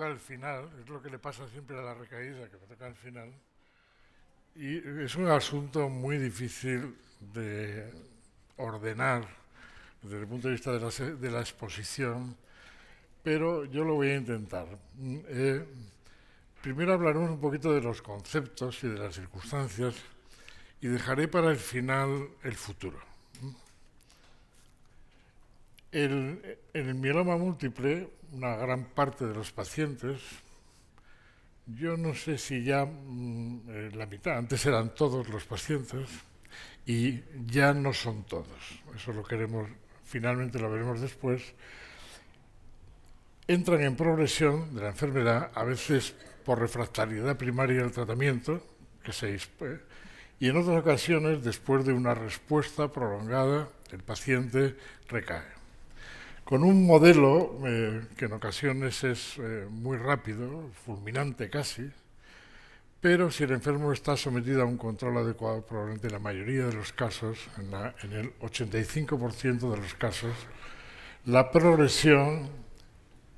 toca al final, es lo que le pasa siempre a la recaída, que me toca al final. Y es un asunto muy difícil de ordenar desde el punto de vista de la exposición, pero yo lo voy a intentar. Primero hablaremos un poquito de los conceptos y de las circunstancias y dejaré para el final el futuro. En el mieloma múltiple, una gran parte de los pacientes, yo no sé si ya la mitad, antes eran todos los pacientes y ya no son todos. Eso lo queremos, finalmente lo veremos después. Entran en progresión de la enfermedad, a veces por refractariedad primaria del tratamiento, y en otras ocasiones, después de una respuesta prolongada, el paciente recae. Con un modelo que en ocasiones es muy rápido, fulminante casi, pero si el enfermo está sometido a un control adecuado, probablemente en la mayoría de los casos, en el 85% de los casos, la progresión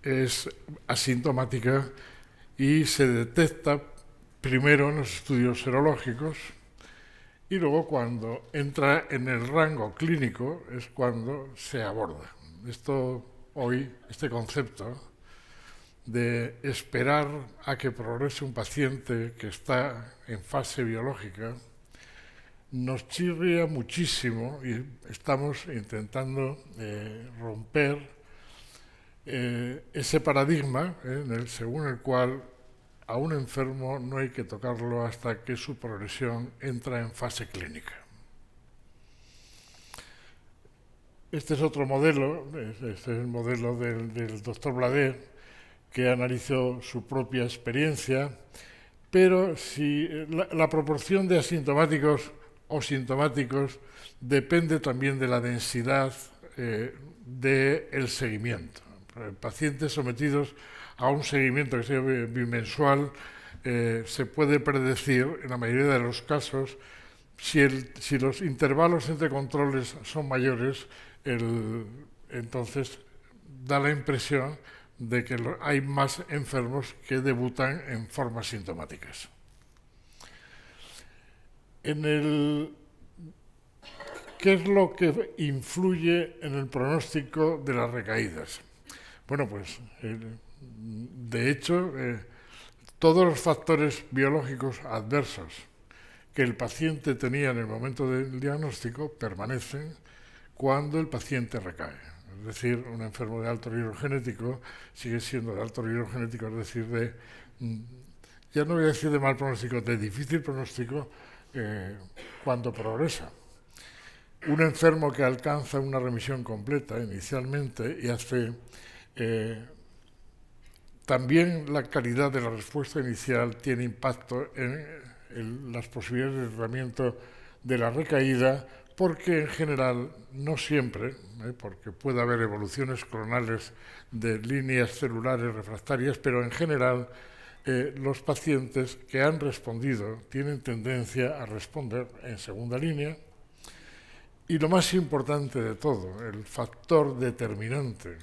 es asintomática y se detecta primero en los estudios serológicos y luego cuando entra en el rango clínico es cuando se aborda. Este concepto de esperar a que progrese un paciente que está en fase biológica nos chirría muchísimo y estamos intentando romper ese paradigma según el cual a un enfermo no hay que tocarlo hasta que su progresión entra en fase clínica. Este es otro modelo, este es el modelo del doctor Bladet, que analizó su propia experiencia, pero si la proporción de asintomáticos o sintomáticos depende también de la densidad del seguimiento. Pacientes sometidos a un seguimiento que sea bimensual se puede predecir en la mayoría de los casos si los intervalos entre controles son mayores, entonces da la impresión de que hay más enfermos que debutan en formas sintomáticas. ¿Qué es lo que influye en el pronóstico de las recaídas? Bueno, pues de hecho todos los factores biológicos adversos que el paciente tenía en el momento del diagnóstico permanecen cuando el paciente recae. Es decir, un enfermo de alto riesgo genético sigue siendo de alto riesgo genético, es decir, ya no voy a decir de mal pronóstico, de difícil pronóstico cuando progresa. Un enfermo que alcanza una remisión completa inicialmente y hace también la calidad de la respuesta inicial tiene impacto en las posibilidades de tratamiento de la recaída, porque en general, no siempre, porque puede haber evoluciones clonales de líneas celulares refractarias, pero en general los pacientes que han respondido tienen tendencia a responder en segunda línea. Y lo más importante de todo, el factor determinante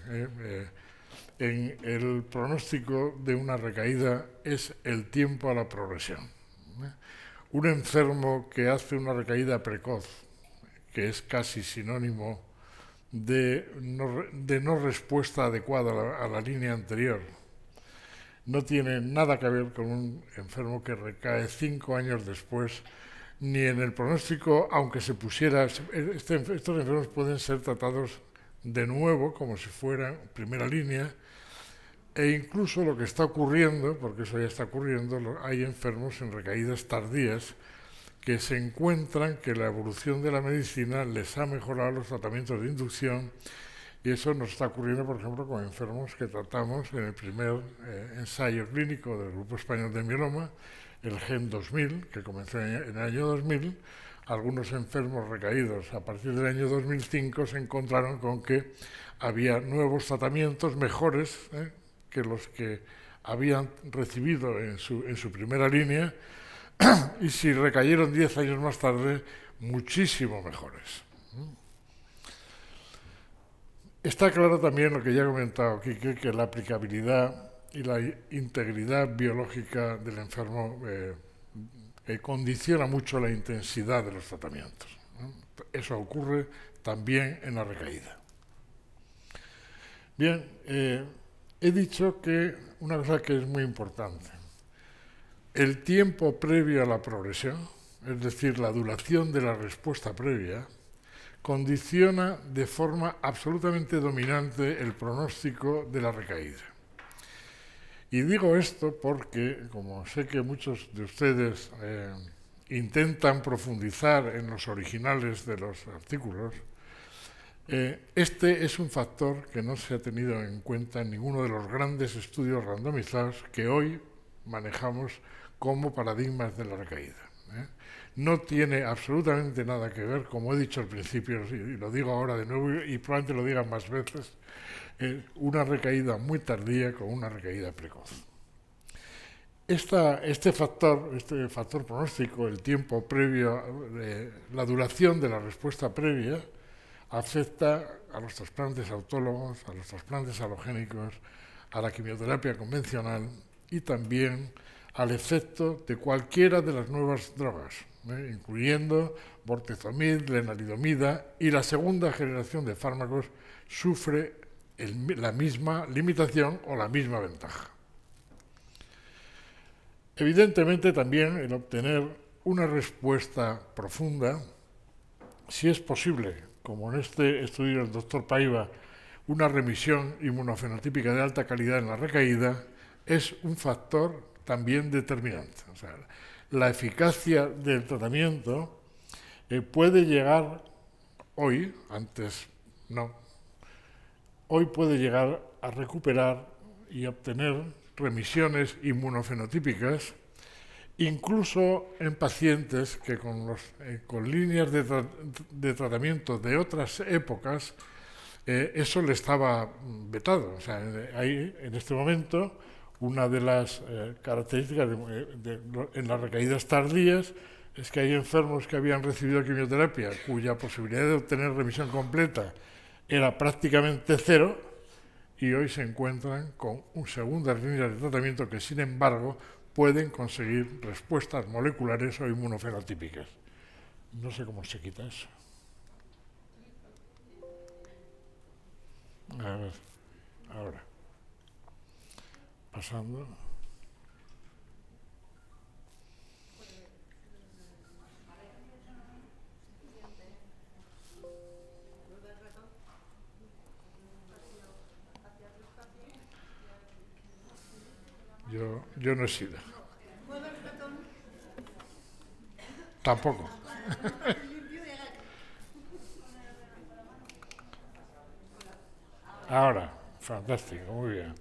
en el pronóstico de una recaída es el tiempo a la progresión. Un enfermo que hace una recaída precoz, que es casi sinónimo de no respuesta adecuada a la línea anterior, no tiene nada que ver con un enfermo que recae 5 años después, ni en el pronóstico, aunque se pusiera... Estos enfermos pueden ser tratados de nuevo, como si fueran primera línea, e incluso lo que está ocurriendo, porque eso ya está ocurriendo, hay enfermos en recaídas tardías que se encuentran que la evolución de la medicina les ha mejorado los tratamientos de inducción, y eso nos está ocurriendo, por ejemplo, con enfermos que tratamos en el primer ensayo clínico del Grupo Español de Mieloma, el GEM 2000, que comenzó en el año 2000. Algunos enfermos recaídos a partir del año 2005 se encontraron con que había nuevos tratamientos mejores que los que habían recibido en su primera línea, y si recayeron 10 años más tarde, muchísimo mejores. Está claro también lo que ya he comentado aquí, que la aplicabilidad y la integridad biológica del enfermo condiciona mucho la intensidad de los tratamientos, ¿no? Eso ocurre también en la recaída. Bien, he dicho que una cosa que es muy importante, el tiempo previo a la progresión, es decir, la duración de la respuesta previa, condiciona de forma absolutamente dominante el pronóstico de la recaída. Y digo esto porque, como sé que muchos de ustedes intentan profundizar en los originales de los artículos, este es un factor que no se ha tenido en cuenta en ninguno de los grandes estudios randomizados que hoy manejamos como paradigmas de la recaída. No tiene absolutamente nada que ver, como he dicho al principio, y lo digo ahora de nuevo y probablemente lo diga más veces, una recaída muy tardía con una recaída precoz. Este factor pronóstico, el tiempo previo, la duración de la respuesta previa, afecta a los trasplantes autologos, a los trasplantes alogénicos, a la quimioterapia convencional y también al efecto de cualquiera de las nuevas drogas, incluyendo bortezomib, lenalidomida, y la segunda generación de fármacos sufre la misma limitación o la misma ventaja. Evidentemente también el obtener una respuesta profunda, si es posible, como en este estudio del doctor Paiva, una remisión inmunofenotípica de alta calidad en la recaída, es un factor también determinante. O sea, la eficacia del tratamiento puede llegar hoy, antes no, hoy puede llegar a recuperar y obtener remisiones inmunofenotípicas, incluso en pacientes que con líneas de tratamiento de otras épocas, eso le estaba vetado. O sea, hay en este momento una de las características en las recaídas tardías es que hay enfermos que habían recibido quimioterapia cuya posibilidad de obtener remisión completa era prácticamente cero, y hoy se encuentran con segundas líneas de tratamiento que, sin embargo, pueden conseguir respuestas moleculares o inmunofenotípicas. No sé cómo se quita eso. A ver, ahora. Pasando. Yo no he sido. Tampoco. Ahora, fantástico, muy bien.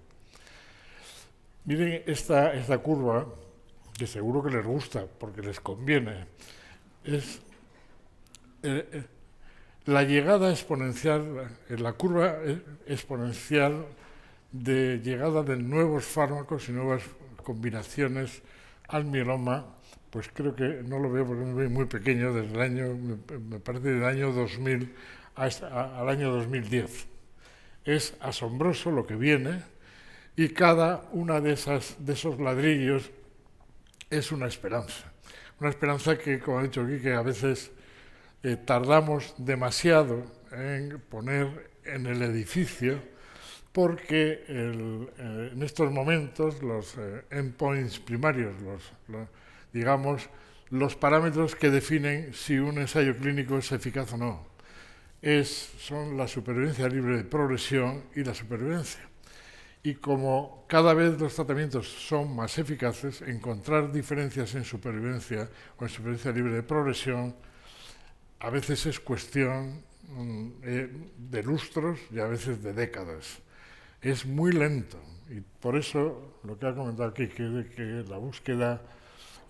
Miren esta curva, que seguro que les gusta porque les conviene, es la llegada exponencial, la curva exponencial de llegada de nuevos fármacos y nuevas combinaciones al mieloma. Pues creo que no lo veo porque me veo muy pequeño, desde el año, me parece del año 2000 al año 2010. Es asombroso lo que viene, y cada una de esos ladrillos es una esperanza. Una esperanza que, como ha dicho aquí, que a veces tardamos demasiado en poner en el edificio, porque en estos momentos los endpoints primarios, digamos, los parámetros que definen si un ensayo clínico es eficaz o no, son la supervivencia libre de progresión y la supervivencia. Y como cada vez los tratamientos son más eficaces, encontrar diferencias en supervivencia o en supervivencia libre de progresión a veces es cuestión de lustros y a veces de décadas. Es muy lento, y por eso lo que ha comentado aquí, que la búsqueda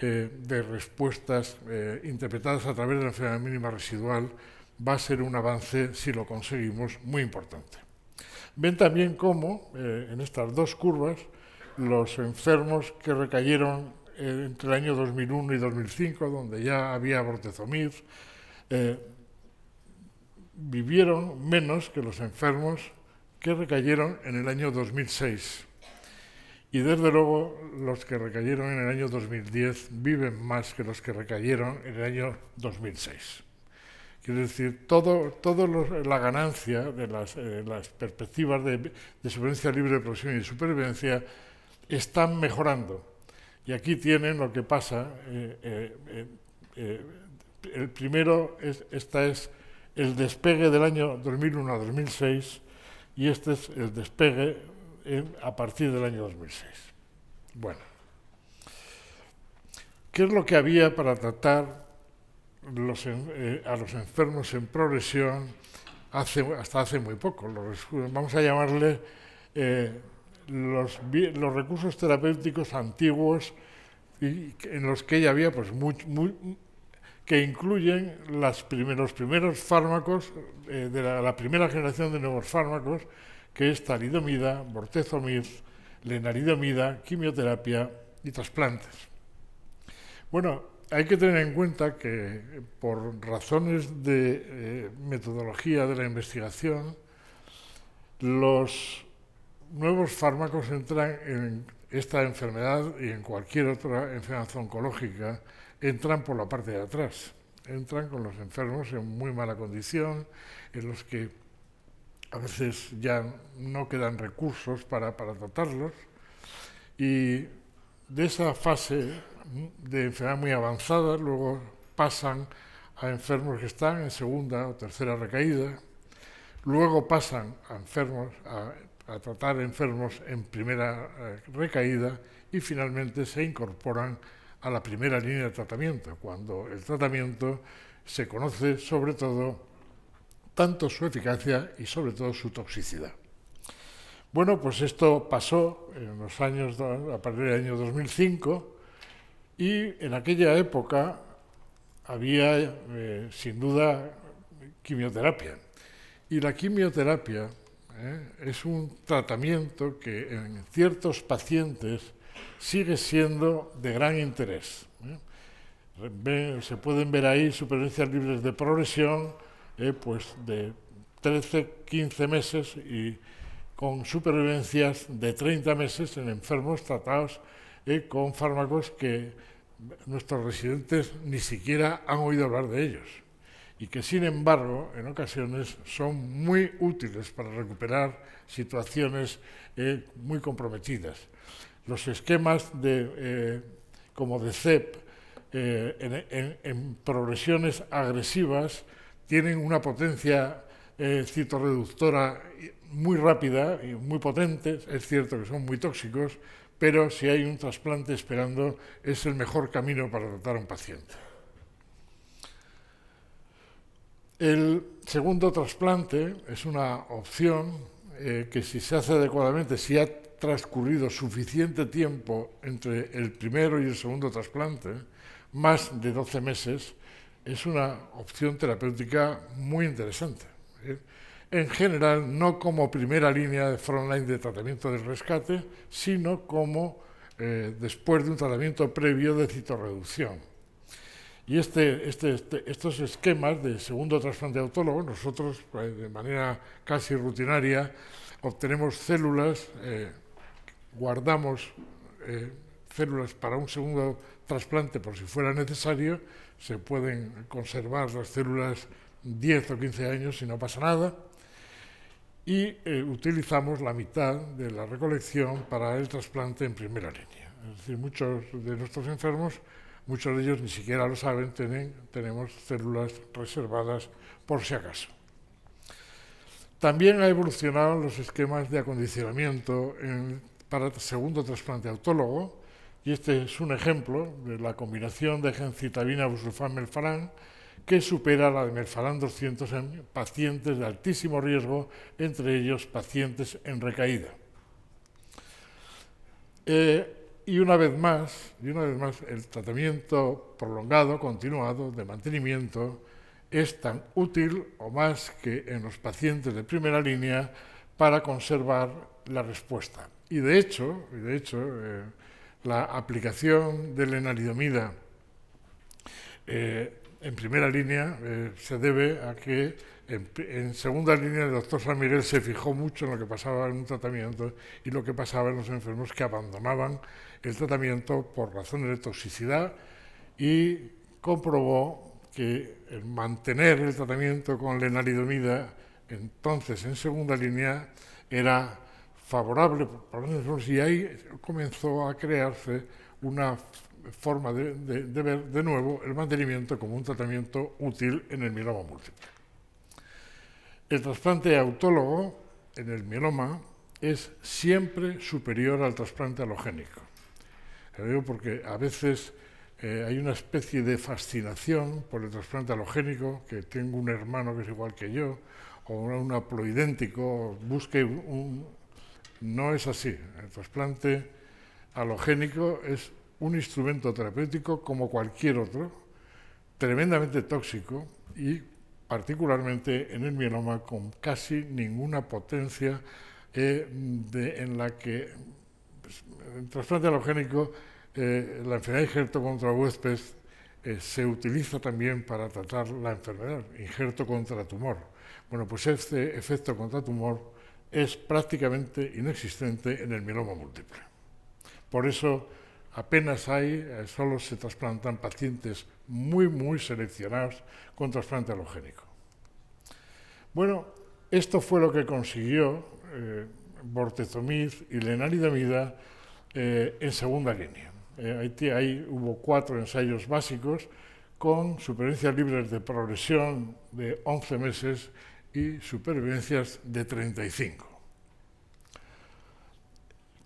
de respuestas interpretadas a través de la enfermedad mínima residual va a ser un avance, si lo conseguimos, muy importante. Ven también cómo en estas dos curvas los enfermos que recayeron entre el año 2001 y 2005, donde ya había bortezomib, vivieron menos que los enfermos que recayeron en el año 2006. y desde luego los que recayeron en el año 2010 viven más que los que recayeron en el año 2006. Quiero decir, la ganancia de las perspectivas de supervivencia libre de profesión y de supervivencia están mejorando. Y aquí tienen lo que pasa. El primero, esta es el despegue del año 2001 a 2006 y este es el despegue a partir del año 2006. Bueno, ¿qué es lo que había para tratar a los enfermos en progresión hasta hace muy poco? Vamos a llamarle los recursos terapéuticos antiguos y en los que ya había pues que incluyen los primeros fármacos de la primera generación de nuevos fármacos, que es talidomida, bortezomib, lenalidomida, quimioterapia y trasplantes. Bueno, hay que tener en cuenta que por razones de metodología de la investigación, los nuevos fármacos entran en esta enfermedad y en cualquier otra enfermedad oncológica, entran por la parte de atrás, entran con los enfermos en muy mala condición, en los que a veces ya no quedan recursos para tratarlos, y de esa fase de enfermedad muy avanzada luego pasan a enfermos que están en segunda o tercera recaída, luego pasan a tratar enfermos en primera recaída y finalmente se incorporan a la primera línea de tratamiento, cuando el tratamiento se conoce sobre todo tanto su eficacia y sobre todo su toxicidad. Bueno, pues esto pasó en los años, a partir del año 2005, y en aquella época había sin duda quimioterapia. Y la quimioterapia es un tratamiento que en ciertos pacientes sigue siendo de gran interés. Se pueden ver ahí supervivencias libres de progresión pues de 13, 15 meses y con supervivencias de 30 meses en enfermos tratados con fármacos que nuestros residentes ni siquiera han oído hablar de ellos y que sin embargo en ocasiones son muy útiles para recuperar situaciones muy comprometidas. Los esquemas como de CEP en progresiones agresivas tienen una potencia citorreductora muy rápida y muy potente. Es cierto que son muy tóxicos, pero si hay un trasplante esperando es el mejor camino para tratar a un paciente. El segundo trasplante es una opción que si se hace adecuadamente, si ha transcurrido suficiente tiempo entre el primero y el segundo trasplante, más de 12 meses, es una opción terapéutica muy interesante. En general, no como primera línea de frontline de tratamiento del rescate, sino como después de un tratamiento previo de citorreducción. Y estos esquemas de segundo trasplante autólogo, nosotros de manera casi rutinaria obtenemos células, guardamos células para un segundo trasplante por si fuera necesario, se pueden conservar las células 10 o 15 años y no pasa nada, y utilizamos la mitad de la recolección para el trasplante en primera línea. Es decir, muchos de nuestros enfermos, muchos de ellos ni siquiera lo saben, tenemos células reservadas por si acaso. También ha evolucionado los esquemas de acondicionamiento para segundo trasplante autólogo, y este es un ejemplo de la combinación de gencitabina, busulfán, melphalan, que supera la de melphalan 200 en pacientes de altísimo riesgo, entre ellos pacientes en recaída. Y una vez más, el tratamiento prolongado, continuado, de mantenimiento, es tan útil o más que en los pacientes de primera línea para conservar la respuesta. Y de hecho, la aplicación de lenalidomida en primera línea se debe a que en segunda línea el doctor San Miguel se fijó mucho en lo que pasaba en un tratamiento y lo que pasaba en los enfermos que abandonaban el tratamiento por razones de toxicidad, y comprobó que el mantener el tratamiento con lenalidomida entonces en segunda línea era favorable para los enfermos, y ahí comenzó a crearse una forma de ver de nuevo el mantenimiento como un tratamiento útil en el mieloma múltiple. El trasplante autólogo en el mieloma es siempre superior al trasplante alogénico. Lo digo porque a veces hay una especie de fascinación por el trasplante alogénico, que tengo un hermano que es igual que yo, o un haploidéntico, busque un... No es así. El trasplante alogénico es un instrumento terapéutico como cualquier otro, tremendamente tóxico y particularmente en el mieloma con casi ninguna potencia en la que el trasplante alogénico, la enfermedad de injerto contra huésped se utiliza también para tratar la enfermedad, injerto contra tumor. Bueno, pues este efecto contra tumor es prácticamente inexistente en el mieloma múltiple. Por eso apenas hay, solo se trasplantan pacientes muy seleccionados con trasplante alogénico. Bueno, esto fue lo que consiguió bortezomib y lenalidomida en segunda línea. Ahí hubo 4 ensayos básicos con supervivencias libres de progresión de 11 meses y supervivencias de 35.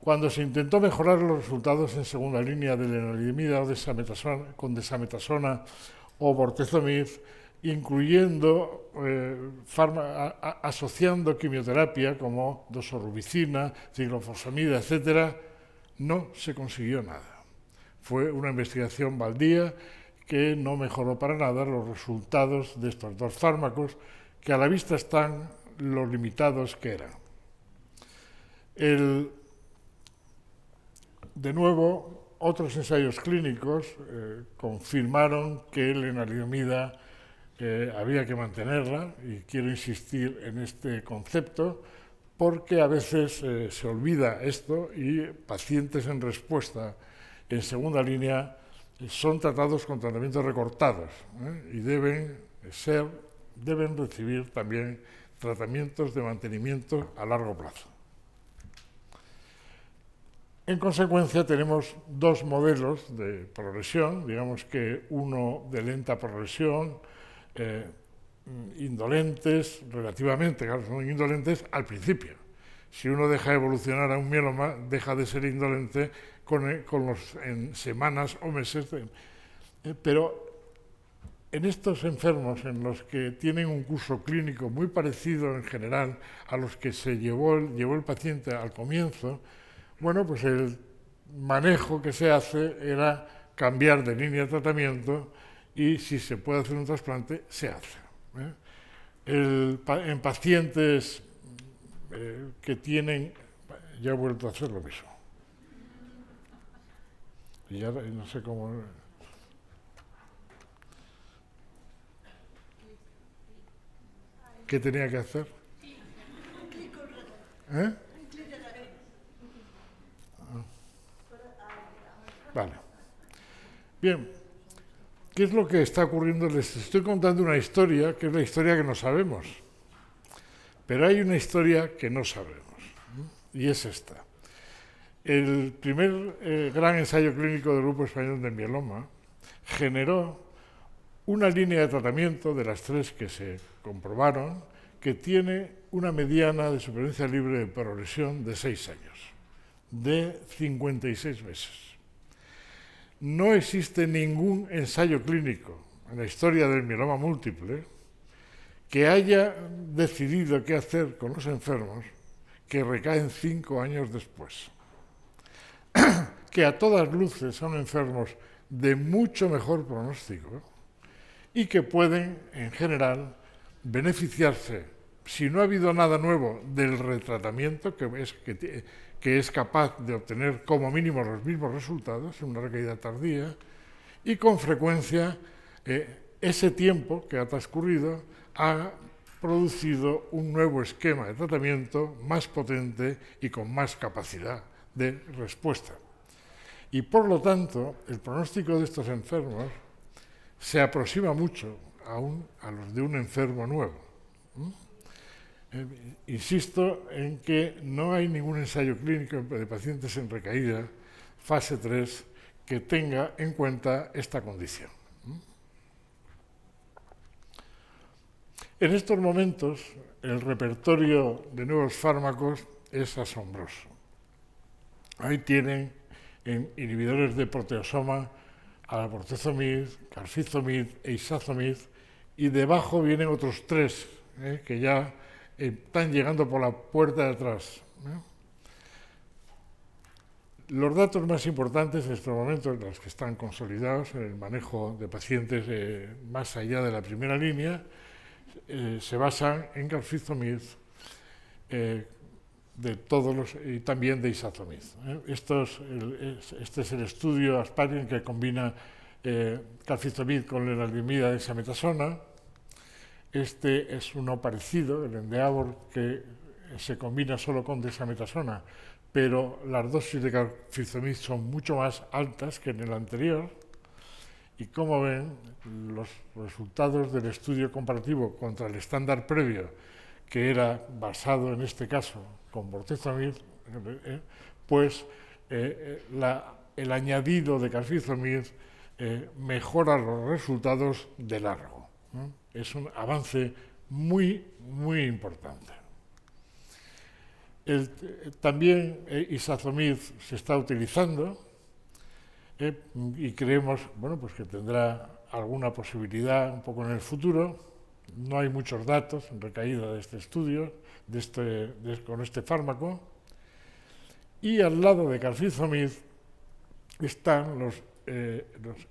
Cuando se intentó mejorar los resultados en segunda línea de lenalidomida o con desametasona o bortezomib, incluyendo asociando quimioterapia como doxorubicina, ciclofosfamida, etc., no se consiguió nada. Fue una investigación baldía que no mejoró para nada los resultados de estos 2 fármacos, que a la vista están lo limitados que eran. De nuevo, otros ensayos clínicos confirmaron que lenalidomida había que mantenerla, y quiero insistir en este concepto porque a veces se olvida esto y pacientes en respuesta en segunda línea son tratados con tratamientos recortados y deben recibir también tratamientos de mantenimiento a largo plazo. En consecuencia, tenemos 2 modelos de progresión, digamos que uno de lenta progresión, indolentes relativamente, claro, son indolentes al principio. Si uno deja de evolucionar a un mieloma, deja de ser indolente en semanas o meses. Pero en estos enfermos, en los que tienen un curso clínico muy parecido en general a los que se llevó el paciente al comienzo, bueno, pues el manejo que se hace era cambiar de línea de tratamiento, y si se puede hacer un trasplante, se hace. En pacientes que tienen... Ya he vuelto a hacer lo mismo. Y ya no sé cómo... ¿Qué tenía que hacer? Vale. Bien. ¿Qué es lo que está ocurriendo? Les estoy contando una historia, que es la historia que no sabemos. Pero hay una historia que no sabemos, y es esta. El primer gran ensayo clínico del Grupo Español de Mieloma generó una línea de tratamiento de las 3 que se comprobaron, que tiene una mediana de supervivencia libre de progresión de 6 años, de 56 meses. No existe ningún ensayo clínico en la historia del mieloma múltiple que haya decidido qué hacer con los enfermos que recaen 5 años después. Que a todas luces son enfermos de mucho mejor pronóstico y que pueden, en general, beneficiarse, si no ha habido nada nuevo, del retratamiento, que es capaz de obtener como mínimo los mismos resultados en una recaída tardía, y con frecuencia ese tiempo que ha transcurrido ha producido un nuevo esquema de tratamiento más potente y con más capacidad de respuesta. Y por lo tanto, el pronóstico de estos enfermos se aproxima mucho a los de un enfermo nuevo. Insisto en que no hay ningún ensayo clínico de pacientes en recaída, fase 3, que tenga en cuenta esta condición. En estos momentos, el repertorio de nuevos fármacos es asombroso. Ahí tienen en inhibidores de proteasoma a bortezomib, carfilzomib e isazomib, y debajo vienen otros 3 que ya están llegando por la puerta de atrás. Los datos más importantes en estos momentos, los que están consolidados en el manejo de pacientes más allá de la primera línea, se basan en carfilzomib y también de isazomib. Este es el estudio Asparian que combina carfilzomib con lenalidomida de dexametasona. Este es uno parecido, el Endeavor, que se combina solo con dexametasona, pero las dosis de carfilzomib son mucho más altas que en el anterior. Y como ven, los resultados del estudio comparativo contra el estándar previo, que era basado en este caso con bortezomib, pues el añadido de carfilzomib mejora los resultados de largo. Es un avance muy, muy importante. También isazomib se está utilizando y creemos pues que tendrá alguna posibilidad un poco en el futuro. No hay muchos datos en recaída de este estudio con este fármaco. Y al lado de carfilzomib están los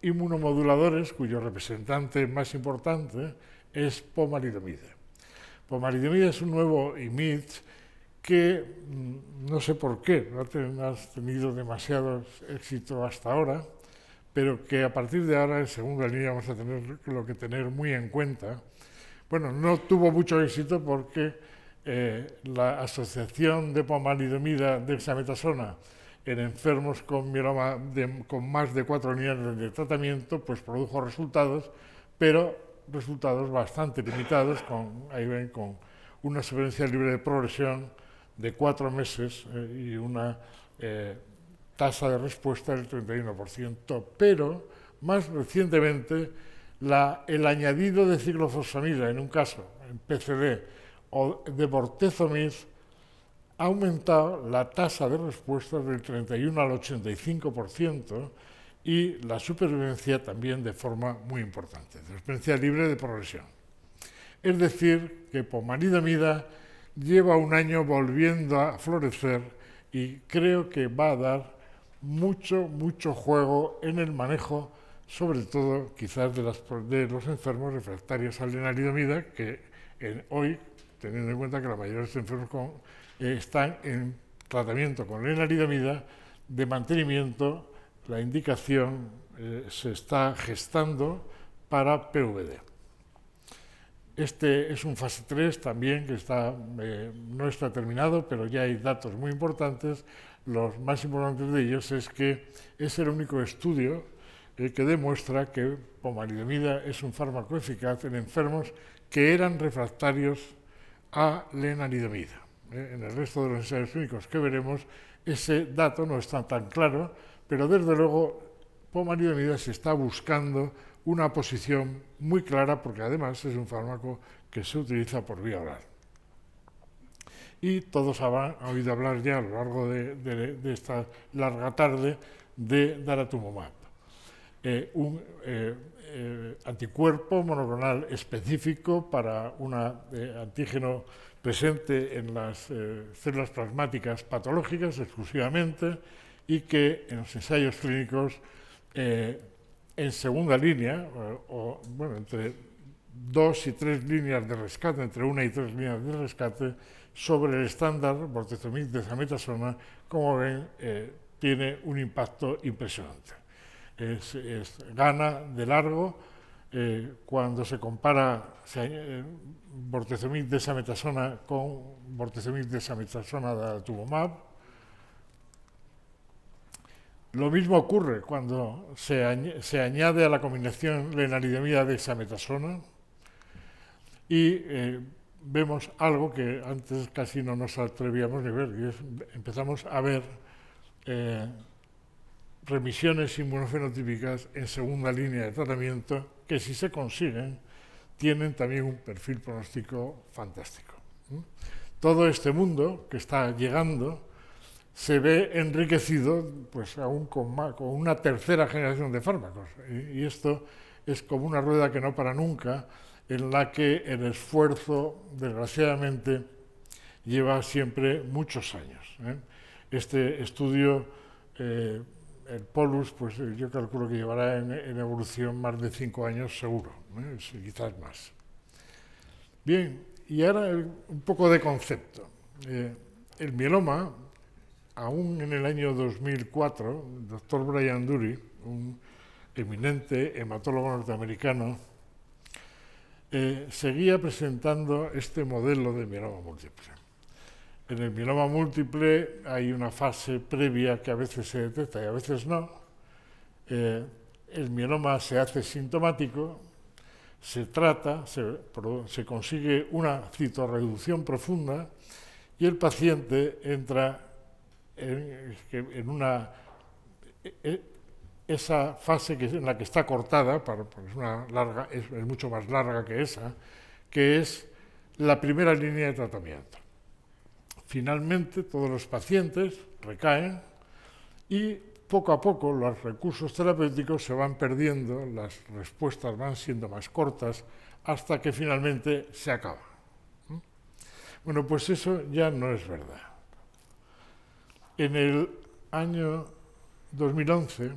inmunomoduladores, cuyo representante más importante es pomalidomida. Pomalidomida es un nuevo IMiD que no sé por qué no ha tenido demasiado éxito hasta ahora, pero que a partir de ahora en segunda línea vamos a tener muy en cuenta. Bueno, no tuvo mucho éxito porque la asociación de pomalidomida dexametasona en enfermos con mieloma con más de 4 líneas de tratamiento pues produjo resultados, pero resultados bastante limitados, con una supervivencia libre de progresión de 4 meses y una tasa de respuesta del 31%, pero más recientemente el añadido de ciclofosfamida, en un caso en PCD, o de bortezomib, ha aumentado la tasa de respuesta del 31 al 85% y la supervivencia también de forma muy importante, supervivencia libre de progresión. Es decir, que pomalidomida lleva un año volviendo a florecer y creo que va a dar mucho juego en el manejo, sobre todo quizás de los enfermos refractarios a lenalidomida, que hoy, teniendo en cuenta que la mayoría de los enfermos están en tratamiento con lenalidomida de mantenimiento, la indicación se está gestando para PVD. Este es un fase 3 también que no está terminado, pero ya hay datos muy importantes. Los más importantes de ellos es que es el único estudio que demuestra que pomalidomida es un fármaco eficaz en enfermos que eran refractarios a lenalidomida. En el resto de los ensayos clínicos que veremos, ese dato no está tan claro, pero desde luego pomalidomida se está buscando una posición muy clara, porque además es un fármaco que se utiliza por vía oral. Y todos han oído hablar ya a lo largo de esta larga tarde de daratumumab, un anticuerpo monoclonal específico para un antígeno presente en las células plasmáticas patológicas exclusivamente, y que en los ensayos clínicos en segunda línea, entre 2 y 3 líneas de rescate, entre 1 y 3 líneas de rescate, sobre el estándar bortezomib dexametasona, como ven, tiene un impacto impresionante. Gana de largo cuando se compara bortezomib desametasona con bortezomib desametasona daratumumab. Lo mismo ocurre cuando se añade a la combinación lenalidomida dexametasona y vemos algo que antes casi no nos atrevíamos ni ver, y empezamos a ver remisiones inmunofenotípicas en segunda línea de tratamiento que, si se consiguen, tienen también un perfil pronóstico fantástico. Todo este mundo que está llegando se ve enriquecido pues aún con una tercera generación de fármacos, y esto es como una rueda que no para nunca, en la que el esfuerzo, desgraciadamente, lleva siempre muchos años. Este estudio, el POLUS, pues yo calculo que llevará en evolución más de 5 años seguro, quizás más. Bien, y ahora un poco de concepto. El mieloma, aún en el año 2004, el doctor Brian Dury, un eminente hematólogo norteamericano, seguía presentando este modelo de mieloma múltiple. En el mieloma múltiple hay una fase previa que a veces se detecta y a veces no. El mieloma se hace sintomático, se trata, se consigue una citorreducción profunda y el paciente entra en esa fase en la que está cortada, es mucho más larga que esa, que es la primera línea de tratamiento. Finalmente, todos los pacientes recaen y poco a poco los recursos terapéuticos se van perdiendo, las respuestas van siendo más cortas, hasta que finalmente se acaba. Bueno, pues eso ya no es verdad. En el año 2011,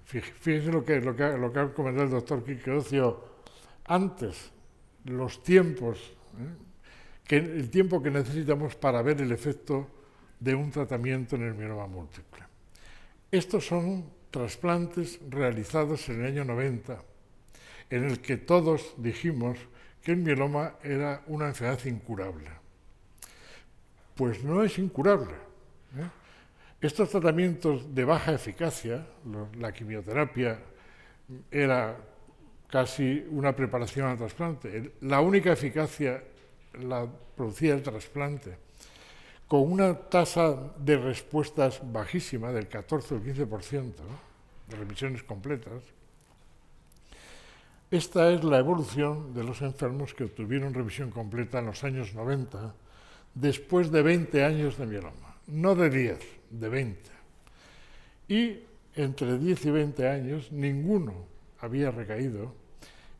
fíjense lo que ha comentado el doctor Quique Ocio antes, los tiempos, el tiempo que necesitamos para ver el efecto de un tratamiento en el mieloma múltiple. Estos son trasplantes realizados en el año 90, en el que todos dijimos que el mieloma era una enfermedad incurable. Pues no es incurable. Estos tratamientos de baja eficacia, la quimioterapia era casi una preparación al trasplante. La única eficacia la producía el trasplante, con una tasa de respuestas bajísima, del 14 o el 15%, de remisiones completas. Esta es la evolución de los enfermos que obtuvieron remisión completa en los años 90, después de 20 años de mieloma. No de 10, de 20. Y entre 10 y 20 años ninguno había recaído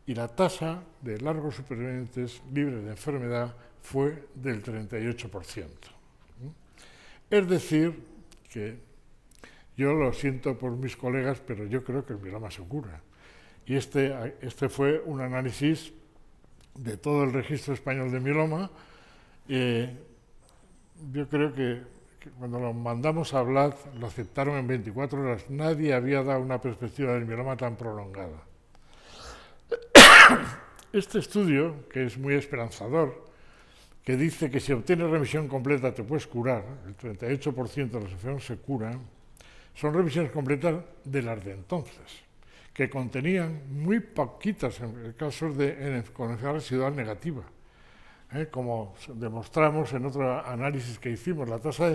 y la tasa de largos supervivientes libres de enfermedad fue del 38%. Es decir, que yo lo siento por mis colegas, pero yo creo que el mieloma se cura. Y este fue un análisis de todo el registro español de mieloma. Yo creo que cuando lo mandamos a hablar, lo aceptaron en 24 horas. Nadie había dado una perspectiva del mieloma tan prolongada. Este estudio, que es muy esperanzador, que dice que si obtienes remisión completa te puedes curar, el 38% de los enfermos se curan, son remisiones completas de las de entonces, que contenían muy poquitas casos con enfermedad residual negativa. Como demostramos en otro análisis que hicimos, la tasa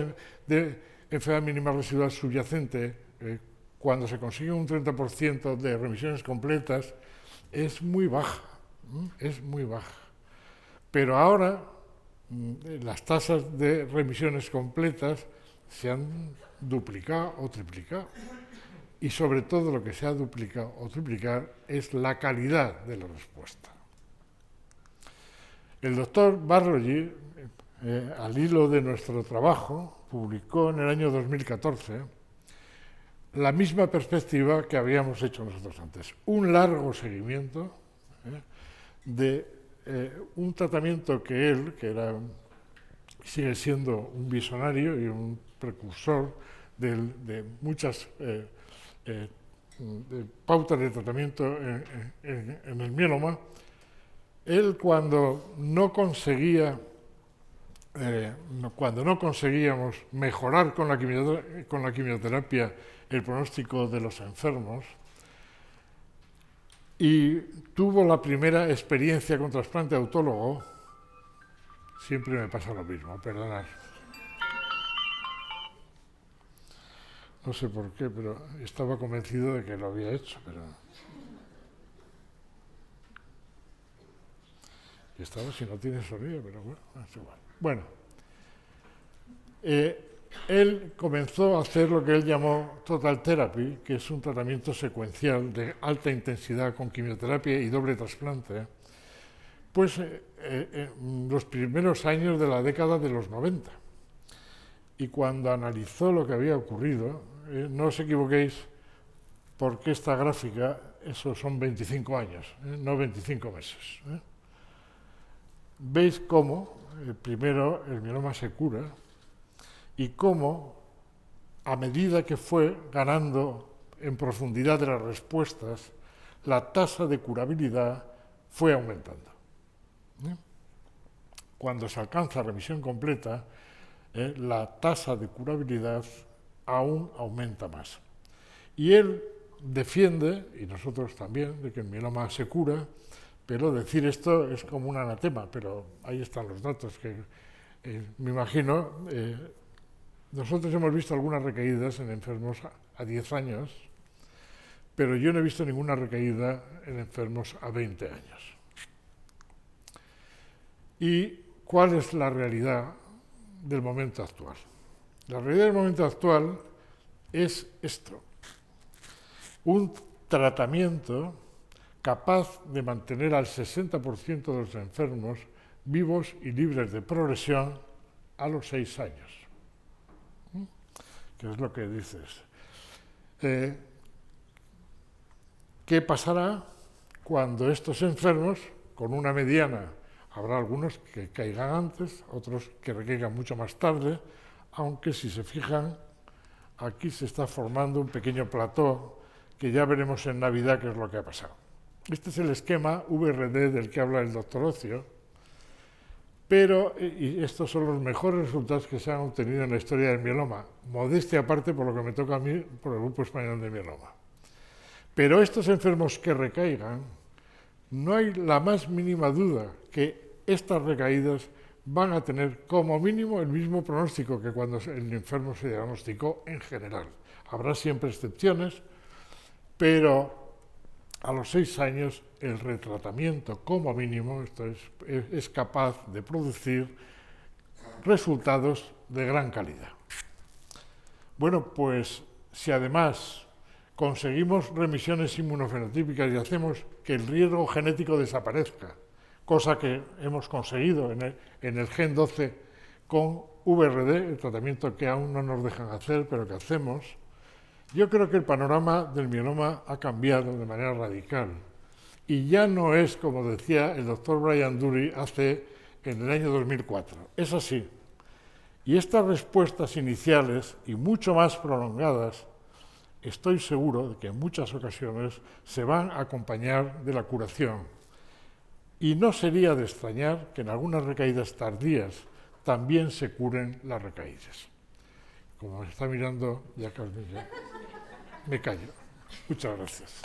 de enfermedad mínima residual subyacente, cuando se consigue un 30% de remisiones completas, es muy baja, Pero ahora las tasas de remisiones completas se han duplicado o triplicado. Y sobre todo lo que se ha duplicado o triplicar es la calidad de la respuesta. El doctor Barrogy, al hilo de nuestro trabajo, publicó en el año 2014 la misma perspectiva que habíamos hecho nosotros antes. Un largo seguimiento de un tratamiento que sigue siendo un visionario y un precursor de muchas de pautas de tratamiento en el mieloma, él cuando no conseguíamos mejorar con la quimioterapia el pronóstico de los enfermos, y tuvo la primera experiencia con trasplante autólogo, siempre me pasa lo mismo, perdonad. No sé por qué, pero estaba convencido de que lo había hecho, pero... Y estaba si no tiene sonido, pero bueno, es igual. Bueno, él comenzó a hacer lo que él llamó Total Therapy, que es un tratamiento secuencial de alta intensidad con quimioterapia y doble trasplante, pues los primeros años de la década de los 90. Y cuando analizó lo que había ocurrido, no os equivoquéis, porque esta gráfica, eso son 25 años, no 25 meses. Veis cómo, primero, el mieloma se cura y cómo, a medida que fue ganando en profundidad de las respuestas, la tasa de curabilidad fue aumentando. Cuando se alcanza remisión completa, la tasa de curabilidad aún aumenta más. Y él defiende, y nosotros también, de que el mieloma se cura, pero decir esto es como un anatema, pero ahí están los datos que me imagino. Nosotros hemos visto algunas recaídas en enfermos a 10 años, pero yo no he visto ninguna recaída en enfermos a 20 años. ¿Y cuál es la realidad del momento actual? La realidad del momento actual es esto: un tratamiento capaz de mantener al 60% de los enfermos vivos y libres de progresión a los 6 años. ¿Qué es lo que dices? ¿Qué pasará cuando estos enfermos, con una mediana, habrá algunos que caigan antes, otros que recaigan mucho más tarde, aunque si se fijan, aquí se está formando un pequeño plató que ya veremos en Navidad qué es lo que ha pasado. Este es el esquema VRD del que habla el doctor Ocio, pero y estos son los mejores resultados que se han obtenido en la historia del mieloma, modestia aparte por lo que me toca a mí por el Grupo Español de Mieloma. Pero estos enfermos que recaigan, no hay la más mínima duda que estas recaídas van a tener como mínimo el mismo pronóstico que cuando el enfermo se diagnosticó en general. Habrá siempre excepciones, pero a los 6 años el retratamiento como mínimo es capaz de producir resultados de gran calidad. Bueno, pues si además conseguimos remisiones inmunofenotípicas y hacemos que el riesgo genético desaparezca, cosa que hemos conseguido en el Gen 12 con VRD, el tratamiento que aún no nos dejan hacer, pero que hacemos, yo creo que el panorama del mieloma ha cambiado de manera radical. Y ya no es, como decía el doctor Brian Dury en el año 2004. Es así. Y estas respuestas iniciales y mucho más prolongadas, estoy seguro de que en muchas ocasiones se van a acompañar de la curación. Y no sería de extrañar que en algunas recaídas tardías también se curen las recaídas. Como me está mirando, ya me callo. Muchas gracias.